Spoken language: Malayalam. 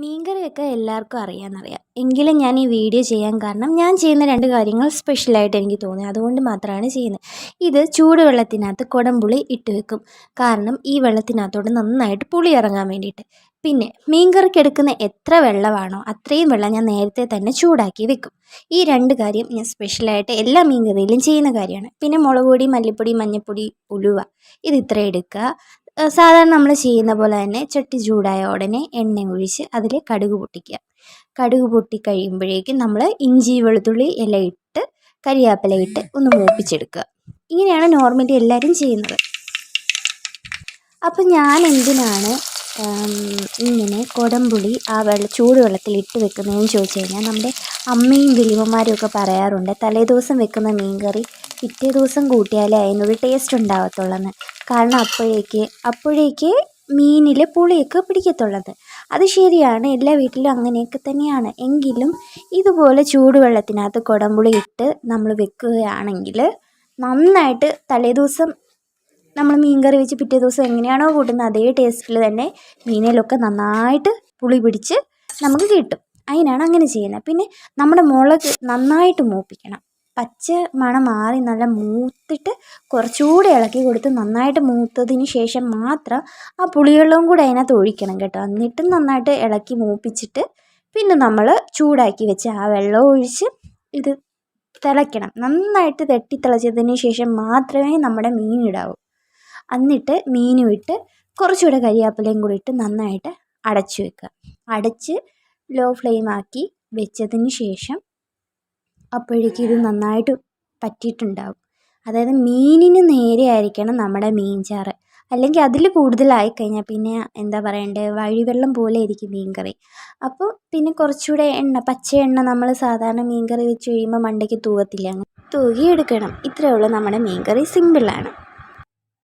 മീൻകറിയൊക്കെ എല്ലാവർക്കും അറിയാമെന്നറിയാം. എങ്കിലും ഞാൻ ഈ വീഡിയോ ചെയ്യാൻ കാരണം ഞാൻ ചെയ്യുന്ന 2 കാര്യങ്ങൾ സ്പെഷ്യലായിട്ട് എനിക്ക് തോന്നി. അതുകൊണ്ട് മാത്രമാണ് ചെയ്യുന്നത്. ഇത് ചൂടുവെള്ളത്തിനകത്ത് കുടംപുളി ഇട്ട് വെക്കും. കാരണം ഈ വെള്ളത്തിനകത്തോട്ട് നന്നായിട്ട് പുളി ഇറങ്ങാൻ വേണ്ടിയിട്ട്. പിന്നെ മീൻകറിക്ക് എടുക്കുന്ന എത്ര വെള്ളമാണോ അത്രയും വെള്ളം ഞാൻ നേരത്തെ തന്നെ ചൂടാക്കി വെക്കും. ഈ 2 കാര്യം ഞാൻ സ്പെഷ്യലായിട്ട് എല്ലാ മീൻകറിയിലും ചെയ്യുന്ന കാര്യമാണ്. പിന്നെ മുളക് പൊടി, മല്ലിപ്പൊടി, മഞ്ഞൾപ്പൊടി, ഉലുവ ഇത് ഇത്രയും എടുക്കുക. സാധാരണ നമ്മൾ ചെയ്യുന്ന പോലെ തന്നെ ചട്ടി ചൂടായ ഉടനെ എണ്ണ ഒഴിച്ച് അതിൽ കടുക് പൊട്ടിക്കുക. കടുക് പൊട്ടി കഴിയുമ്പോഴേക്കും നമ്മൾ ഇഞ്ചി വെളുത്തുള്ളി എല്ലാം ഇട്ട് കരിയാപ്പില ഇട്ട് ഒന്ന് മൂപ്പിച്ചെടുക്കുക. ഇങ്ങനെയാണ് നോർമലി എല്ലാവരും ചെയ്യുന്നത്. അപ്പം ഞാൻ എന്തിനാണ് ഇങ്ങനെ കുടംപുളി ആ ചൂടുവെള്ളത്തിൽ ഇട്ട് വെക്കുന്നതെന്ന് ചോദിച്ചു കഴിഞ്ഞാൽ നമ്മുടെ അമ്മയും വലിയമ്മമാരും ഒക്കെ പറയാറുണ്ട് തലേദിവസം വെക്കുന്ന മീൻകറി പിറ്റേ ദിവസം കൂട്ടിയാലേ അതിനൊരു ടേസ്റ്റ് ഉണ്ടാകത്തുള്ളെന്ന്. കാരണം അപ്പോഴേക്ക് മീനിൽ പുളിയൊക്കെ പിടിക്കത്തുള്ളത്. അത് ശരിയാണ്, എല്ലാ വീട്ടിലും അങ്ങനെയൊക്കെ തന്നെയാണ്. എങ്കിലും ഇതുപോലെ ചൂടുവെള്ളത്തിനകത്ത് കുടംപുളി ഇട്ട് നമ്മൾ വെക്കുകയാണെങ്കിൽ നന്നായിട്ട് തലേദിവസം നമ്മൾ മീൻകറി വെച്ച് പിറ്റേ ദിവസം എങ്ങനെയാണോ കൂട്ടുന്നത് അതേ ടേസ്റ്റിൽ തന്നെ മീനിലൊക്കെ നന്നായിട്ട് പുളി പിടിച്ച് നമുക്ക് കിട്ടും. അതിനാണ് അങ്ങനെ ചെയ്യുന്നത്. പിന്നെ നമ്മുടെ മുളക് നന്നായിട്ട് മൂപ്പിക്കണം. പച്ച മണം മാറി നല്ല മൂത്തിട്ട് കുറച്ചുകൂടി ഇളക്കി കൊടുത്ത് നന്നായിട്ട് മൂത്തതിന് ശേഷം മാത്രം ആ പുളിവെള്ളവും കൂടെ അതിനകത്ത് ഒഴിക്കണം കേട്ടോ. എന്നിട്ടും നന്നായിട്ട് ഇളക്കി മൂപ്പിച്ചിട്ട് പിന്നെ നമ്മൾ ചൂടാക്കി വെച്ച് ആ വെള്ളം ഒഴിച്ച് ഇത് തിളയ്ക്കണം. നന്നായിട്ട് തിളച്ചതിന് ശേഷം മാത്രമേ നമ്മുടെ മീൻ ഇടാവൂ. എന്നിട്ട് മീനും ഇട്ട് കുറച്ചുകൂടെ കരിയാപ്പിലയും കൂടി ഇട്ട് നന്നായിട്ട് അടച്ചു വെക്കുക. അടച്ച് ലോ ഫ്ലെയിം ആക്കി വെച്ചതിന് ശേഷം അപ്പോഴേക്കും ഇത് നന്നായിട്ട് പറ്റിയിട്ടുണ്ടാവും. അതായത് മീനിന് നേരെ ആയിരിക്കണം നമ്മുടെ മീൻ ചാറ്. അല്ലെങ്കിൽ അതിൽ കൂടുതലായി കഴിഞ്ഞാൽ പിന്നെ എന്താ പറയണ്ടേ, വഴിവെള്ളം പോലെ ആയിരിക്കും മീൻ കറി. അപ്പോൾ പിന്നെ കുറച്ചുകൂടെ പച്ച എണ്ണ നമ്മൾ സാധാരണ മീൻ കറി വെച്ച് കഴിയുമ്പോൾ മണ്ടയ്ക്ക് തൂവത്തില്ല, അങ്ങനെ തൂകിയെടുക്കണം. ഇത്രയേ ഉള്ളൂ, നമ്മുടെ മീൻ കറി സിമ്പിളാണ്.